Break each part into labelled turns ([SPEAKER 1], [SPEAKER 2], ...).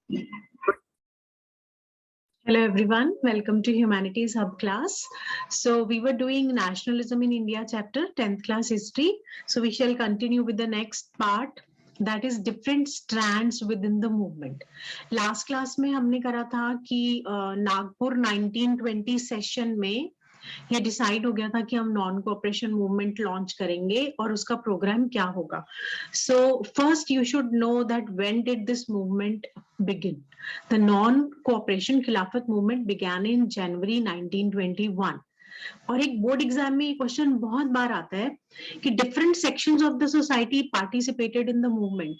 [SPEAKER 1] Hello everyone, welcome to Humanities Hub class. So we were doing Nationalism in India chapter, 10th class history. So we shall continue with the next part, that is different strands within the movement. Last class में हमने करा था कि Nagpur 1920 session में ये decide हो गया था कि हम नॉन कोऑपरेशन मूवमेंट लॉन्च करेंगे और उसका प्रोग्राम क्या होगा. So first you should know that when did this movement begin. The non cooperation खिलाफत मूवमेंट बिगैन इन जनवरी 1921. और एक बोर्ड एग्जाम में क्वेश्चन बहुत बार आता है कि different sections of the society participated in the movement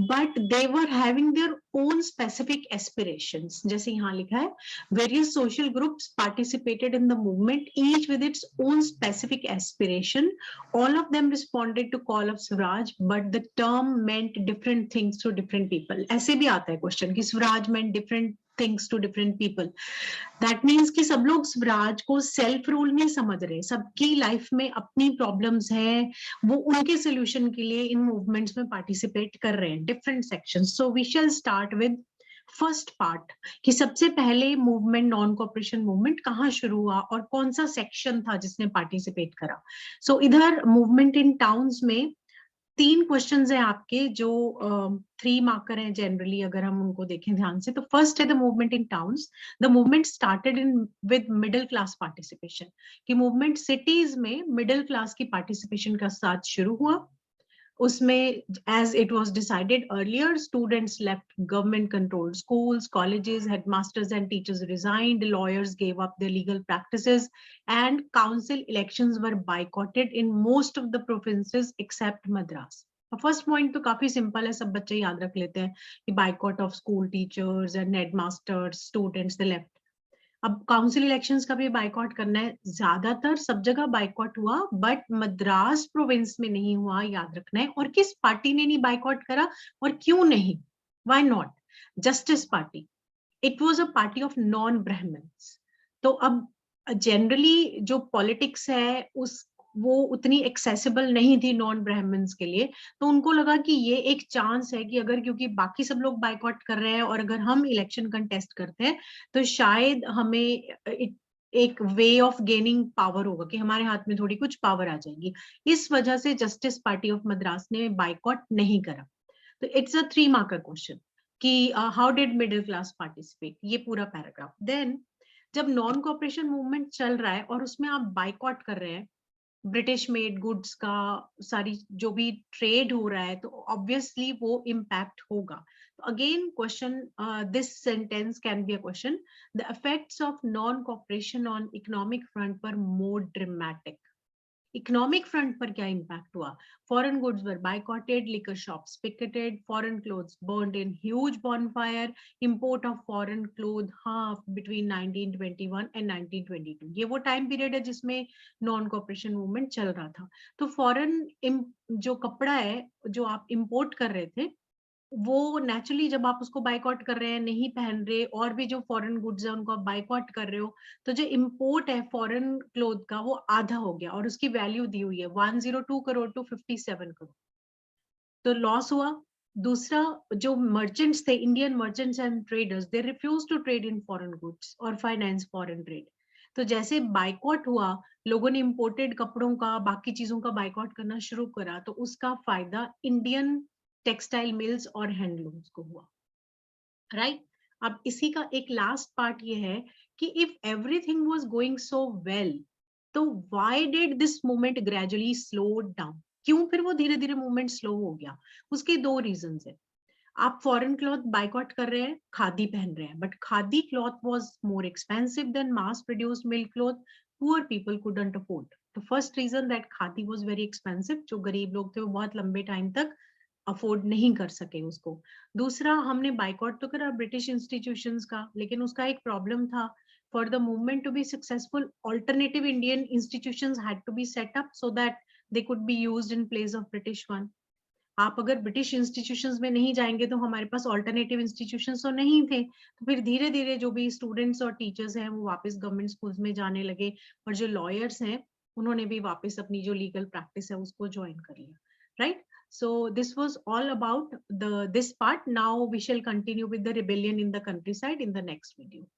[SPEAKER 1] but they were having their own specific aspirations. जैसे यहाँ लिखा है, various social groups participated in the movement each with its own specific aspiration. All of them responded to call of Swaraj but the term meant different things to different people. ऐसे भी आता है question कि Swaraj meant different things to different people. That means कि सब लोग स्वराज को self rule नहीं समझ रहे, सबकी लाइफ में अपनी प्रॉब्लम्स हैं, वो उनके सोल्यूशन के लिए इन मूवमेंट्स में पार्टिसिपेट कर रहे हैं, different sections. So we shall start with first part कि सबसे पहले मूवमेंट नॉन कोऑपरेशन मूवमेंट कहाँ शुरू हुआ और कौन सा सेक्शन था जिसने पार्टिसिपेट करा. सो इधर मूवमेंट इन टाउन्स में 3 क्वेश्चंस हैं आपके जो 3 मार्कर हैं जनरली, अगर हम उनको देखें ध्यान से. तो फर्स्ट है the movement in towns. The movement started in with middle class participation. कि मूवमेंट सिटीज में मिडिल क्लास की पार्टिसिपेशन का साथ शुरू हुआ. उसमें as it was decided earlier, students left government controlled schools, colleges, headmasters and teachers resigned, lawyers gave up their legal practices and council elections were boycotted in most of the provinces except Madras. First point तो काफी simple है, सब बच्चे याद रख लेते हैं कि boycott of school teachers and headmasters, students, they left. अब काउंसिल इलेक्शंस का भी बाइकआउट करना है. ज्यादातर सब जगह बाइकआउट हुआ बट मद्रास प्रोविंस में नहीं हुआ, याद रखना है. और किस पार्टी ने नहीं बाइकआउट करा और क्यों नहीं? Why not? Justice party. It was a party of non Brahmins. तो अब जनरली जो पॉलिटिक्स है उस वो उतनी एक्सेसिबल नहीं थी नॉन ब्राह्मण्स के लिए. तो उनको लगा कि ये एक चांस है कि अगर, क्योंकि बाकी सब लोग बाइकआउट कर रहे हैं और अगर हम इलेक्शन कंटेस्ट करते हैं तो शायद हमें एक वे ऑफ गेनिंग पावर होगा कि हमारे हाथ में थोड़ी कुछ पावर आ जाएगी. इस वजह से जस्टिस पार्टी ऑफ मद्रास ने बाइकआउट नहीं करा. तो इट्स अ 3 मार्कर क्वेश्चन कि how did middle class participate, ये पूरा पैराग्राफ. देन जब नॉन कोऑपरेशन मूवमेंट चल रहा है और उसमें आप बाइकआउट कर रहे हैं ब्रिटिश मेड गुड्स का, सारी जो भी ट्रेड हो रहा है, तो ऑब्वियसली वो इम्पैक्ट होगा. तो again question, this sentence can be a question. The effects of non cooperation on economic front पर मोर ड्रामेटिक. इकोनॉमिक फ्रंट पर क्या इम्पैक्ट हुआ? Foreign goods were boycotted, liquor shops picketed, foreign clothes burned in huge bonfire, import of foreign cloth half between 1921 and 1922. ये वो time period है जिसमें non cooperation movement चल रहा था. तो फॉरेन जो कपड़ा है जो आप इंपोर्ट कर रहे थे, वो नेचुरली जब आप उसको बाइकआउट कर रहे हैं, नहीं पहन रहे, और भी जो फॉरेन गुड्स है उनको आप बाइकआउट कर रहे हो, तो जो इंपोर्ट है फॉरेन क्लोथ का वो आधा हो गया और उसकी वैल्यू दी हुई है 102 करोड़ टू 57 करोड़. तो लॉस हुआ. दूसरा, जो मर्चेंट्स थे, Indian merchants and traders, they refuse to trade in foreign goods और फाइनेंस फॉरेन ट्रेड. तो जैसे बाइकआउट हुआ, लोगों ने इंपोर्टेड कपड़ों का, बाकी चीजों का बाइकआउट करना शुरू करा, तो उसका फायदा इंडियन टेक्सटाइल मिल्स और हैंडलूम्स को हुआ. राइट? अब इसी का एक लास्ट पार्ट ये है कि if everything was going so well, तो why did this movement gradually slow down? क्यों फिर वो धीरे धीरे मूवमेंट स्लो हो गया? उसके 2 रीजंस है. आप फॉरेन क्लॉथ बाइकआउट कर रहे हैं, खादी पहन रहे हैं, but khadi cloth was more expensive than mass produced mill cloth. Poor people couldn't afford. The first reason that khadi was very expensive. जो गरीब लोग थे वो बहुत लंबे टाइम तक अफोर्ड नहीं कर सके उसको. दूसरा, हमने बाइकआउट तो करा ब्रिटिश इंस्टीट्यूशंस का, लेकिन उसका एक प्रॉब्लम था. For the movement to be successful, alternative Indian institutions had to be set up so that they could be used in place of British one. आप अगर ब्रिटिश इंस्टीट्यूशंस में नहीं जाएंगे तो हमारे पास ऑल्टरनेटिव इंस्टीट्यूशंस तो नहीं थे. तो फिर धीरे धीरे जो भी स्टूडेंट्स और टीचर्स हैं वो वापस गवर्नमेंट स्कूल्स में जाने लगे, और जो लॉयर्स हैं उन्होंने भी वापस अपनी जो लीगल प्रैक्टिस है उसको ज्वाइन कर लिया. Right? So this was all about this part. Now we shall continue with the rebellion in the countryside in the next video.